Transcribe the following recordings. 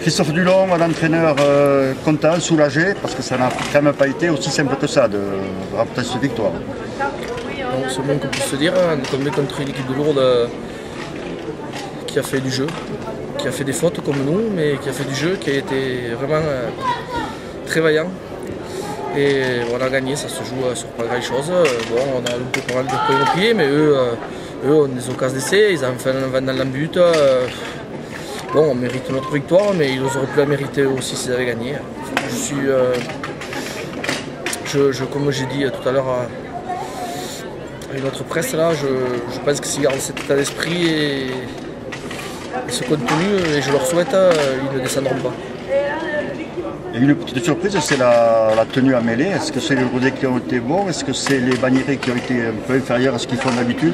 Christophe Dulon, un entraîneur content, soulagé, parce que ça n'a quand même pas été aussi simple que ça de remporter cette victoire. C'est le moins qu'on puisse se dire, on est tombé contre une équipe de Lourdes qui a fait du jeu, qui a fait des fautes comme nous, mais qui a fait du jeu, qui a été vraiment très vaillant. Et on a gagné, ça se joue sur pas grand chose. Bon, on a loupé pas mal de points au pied, mais eux ont des occasions d'essai, ils ont fait un vent dans le but. Bon, on mérite notre victoire, mais ils auraient pu la mériter aussi s'ils avaient gagné. Comme j'ai dit tout à l'heure à une autre presse, là, je pense que s'ils gardent cet état d'esprit et ce contenu, et je leur souhaite, ils ne descendront pas. Et une petite surprise, c'est la tenue à mêlée. Est-ce que c'est les Rodés qui ont été bons? Est-ce que c'est les Bagnérés qui ont été un peu inférieurs à ce qu'ils font d'habitude?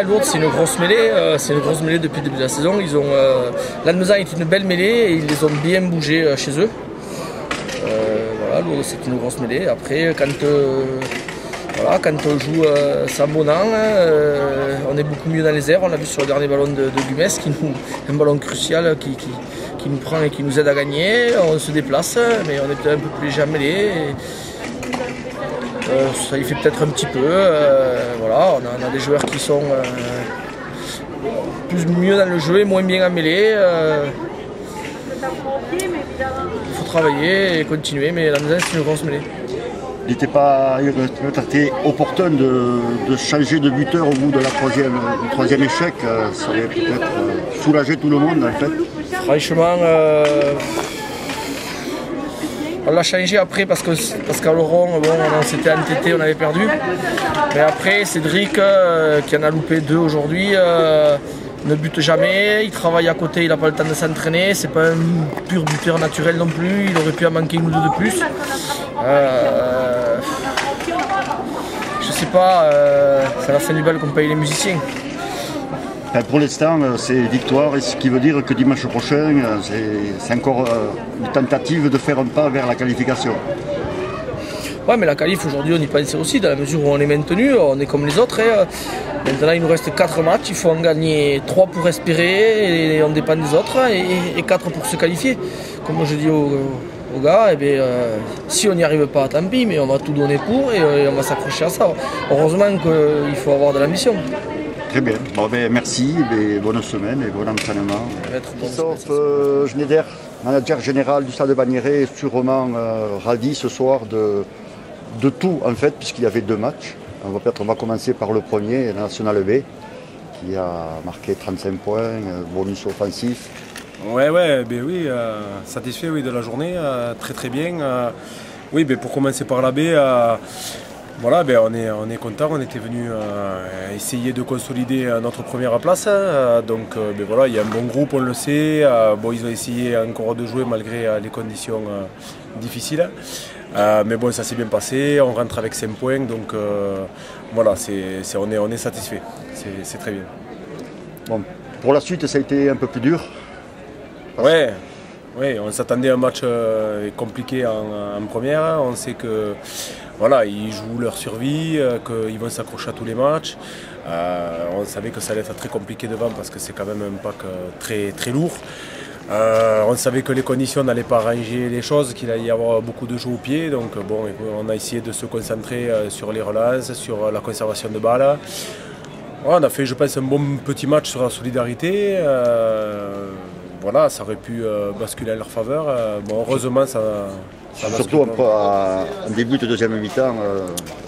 Lourdes, c'est une grosse mêlée depuis le début de la saison. Lannemezan est une belle mêlée et ils les ont bien bougés chez eux. Lourdes, c'est une grosse mêlée. Après, quand on joue sans Bonan, on est beaucoup mieux dans les airs. On l'a vu sur le dernier ballon de Gumès, un ballon crucial qui nous prend et qui nous aide à gagner. On se déplace, mais on est peut-être un peu plus léger à mêlée. Ça y fait peut-être un petit peu. On a des joueurs qui sont mieux dans le jeu et moins bien à mêlée. Il faut travailler et continuer, mais la maison c'est une grosse mêlée. Il n'était pas opportun de changer de buteur au bout de du troisième échec. Ça aurait peut-être soulagé tout le monde en fait. Franchement, on l'a changé après parce qu'à Laurent, on s'était entêté, on avait perdu. Mais après, Cédric, qui en a loupé 2 aujourd'hui, ne bute jamais. Il travaille à côté, il n'a pas le temps de s'entraîner. C'est pas un pur buteur naturel non plus. Il aurait pu en manquer 1 ou 2 de plus. Je sais pas, c'est à la fin du bal qu'on paye les musiciens. Pour l'instant, c'est victoire, et ce qui veut dire que dimanche prochain, c'est encore une tentative de faire un pas vers la qualification. Ouais, mais la qualif aujourd'hui, on y pensait aussi, dans la mesure où on est maintenu, on est comme les autres. Maintenant, il nous reste 4 matchs, il faut en gagner 3 pour espérer, et on dépend des autres, et 4 pour se qualifier. Comme je dis aux gars, si on n'y arrive pas, tant pis, mais on va tout donner pour, et on va s'accrocher à ça. Heureusement qu'il faut avoir de l'ambition. Très bien. Merci, bonne semaine et bon entraînement. Christophe Schneider, manager général du Stade de Bagnères, est sûrement ravi ce soir de tout en fait, puisqu'il y avait 2 matchs. On va commencer par le premier, National B, qui a marqué 35 points, bonus offensif. Oui, satisfait de la journée, très bien. Pour commencer par la B, on est content, on était venu essayer de consolider notre première place. Il y a un bon groupe, on le sait. Ils ont essayé encore de jouer malgré les conditions difficiles. Ça s'est bien passé, on rentre avec 5 points, donc on est satisfait, c'est très bien. Bon, pour la suite, ça a été un peu plus dur. Oui, on s'attendait à un match compliqué en première. On sait que ils jouent leur survie, qu'ils vont s'accrocher à tous les matchs. On savait que ça allait être très compliqué devant parce que c'est quand même un pack très, très lourd. On savait que les conditions n'allaient pas arranger les choses, qu'il allait y avoir beaucoup de jeux au pied. Donc on a essayé de se concentrer sur les relances, sur la conservation de balles. On a fait, je pense, un bon petit match sur la solidarité. Ça aurait pu basculer en leur faveur. Heureusement, ça surtout en début de deuxième mi-temps,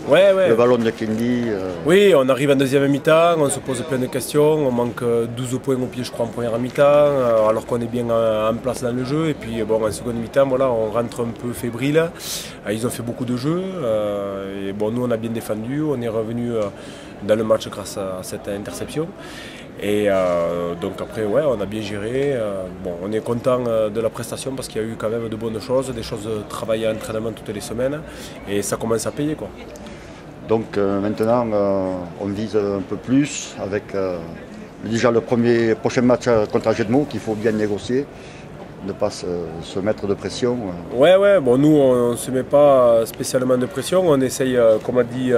le ballon de Kendi. Oui, on arrive en deuxième mi-temps, on se pose plein de questions, on manque 12 points au pied je crois en première mi-temps, alors qu'on est bien en place dans le jeu. Et puis en seconde mi-temps, on rentre un peu fébrile. Ils ont fait beaucoup de jeux, nous on a bien défendu, on est revenu dans le match grâce à cette interception. Et après, on a bien géré. On est content de la prestation parce qu'il y a eu quand même de bonnes choses, des choses travaillées à l'entraînement toutes les semaines et ça commence à payer, quoi. Donc maintenant, on vise un peu plus avec déjà le prochain match contre Ajedmo qu'il faut bien négocier, ne pas se mettre de pression. Nous on ne se met pas spécialement de pression, on essaye, comme a dit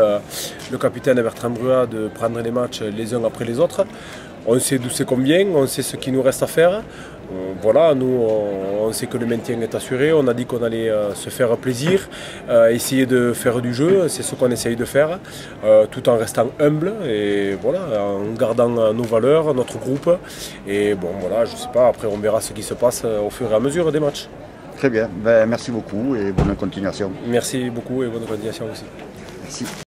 le capitaine Bertrand Brua, de prendre les matchs les uns après les autres. On sait d'où c'est combien, on sait ce qu'il nous reste à faire. Voilà, nous on sait que le maintien est assuré, on a dit qu'on allait se faire plaisir, essayer de faire du jeu, c'est ce qu'on essaye de faire, tout en restant humble et voilà, en gardant nos valeurs, notre groupe. Et bon voilà, je sais pas, après on verra ce qui se passe au fur et à mesure des matchs. Très bien, merci beaucoup et bonne continuation. Merci beaucoup et bonne continuation aussi. Merci.